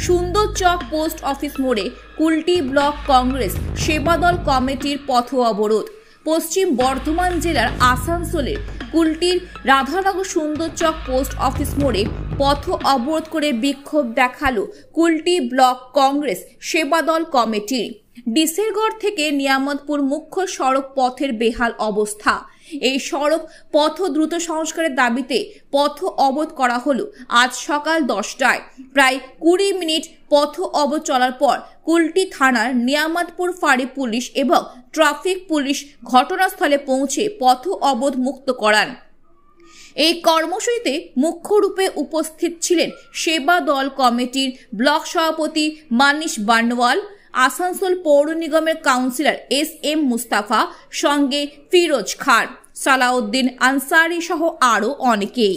সুন্দরচক post office মোড়ে Kulti block Congress সেবাদল কমিটির পথ অবরোধ। পশ্চিম বর্ধমান জেলার আসানসোলের কুলটির রাধানগর সুন্দরচক পোস্ট অফিস মোড়ে পথ অবরোধ করে বিক্ষোভ দেখালো কুলটি ব্লক কংগ্রেস সেবাদল কমিটির। ডিসেরগড় থেকে নিয়ামতপুর মুখ্য সড়ক পথের বেহাল অবস্থা। এই সড়ক পথ দ্রুত সংস্কারের দাবিতে পথ অবরোধ করা হলো আজ সকাল 10টায়। প্রায় 20 মিনিট পথ অবরোধ চলার পর কুলটি থানার নিয়ামতপুর ফাঁড়ি পুলিশ এবং ট্রাফিক পুলিশ ঘটনাস্থলে পৌঁছে পথ অবরোধ মুক্ত করান। এই কর্মসূচিতে মুখ্য রূপে উপস্থিত ছিলেন সেবা দল কমিটির ব্লক সভাপতি মানিশ বানওয়াল, আসানসোল পৌর নিগমের কাউন্সিলর SM মুস্তাফা, সঙ্গে ফিরোজ খান, সালাউদ্দিন আনসারি সহ আরো অনেকেই।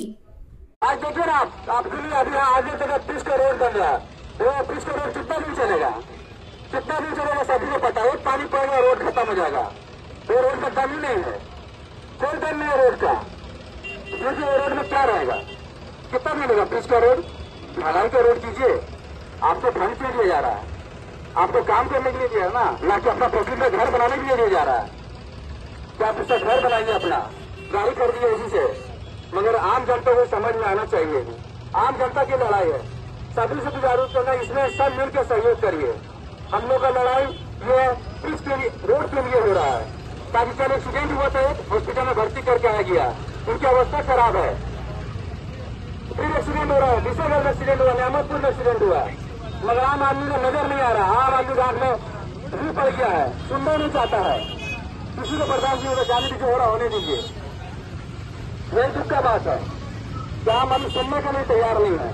आज देखिए ना आपके लिए अभी आगे तक 30 का रोड बन रहा है। वो 30 का रोड कितना दिन चलेगा सभी को पता है। पानी पड़ेगा रोड खत्म हो जाएगा। वो रोड का दम ही नहीं है, कोई दम नहीं है रोड का। देखिए रोड में क्या रहेगा, कितना मिलेगा 30 का रोड? ढलाई का रोड कीजिए। आपको फंड के लिए जा रहा है, आपको काम करने के लिए दिया ना, ना कि अपना पसंद का घर बनाने के लिए जा रहा है। क्या आप उसका घर बनाइए, अपना गाड़ी कर दिए इसी से। मगर आम जनता को समझ में आना चाहिए, आम जनता की लड़ाई है। सभी से जागरूक करना, इसमें सब मिलकर सहयोग करिए। हम लोग का लड़ाई ये पिच के लिए, रोड के लिए हो रहा है। ताकि कल एक्सीडेंट हुआ था, हॉस्पिटल में भर्ती करके आ गया, उनकी अवस्था खराब है। फिर एक्सीडेंट हो रहा है, डिसेबल में एक्सीडेंट हुआ, नियामतपुर में एक्सीडेंट हुआ, मगर आम आदमी को नजर नहीं आ रहा। आम आदमी आंख में रू पड़ गया है, सुनना नहीं चाहता है, किसी को बर्दाश्त नहीं होगा। जाने दीजिए, हो रहा होने दीजिए। यही दुख का बात है कि आम आदमी सुनने का नहीं तैयार नहीं है।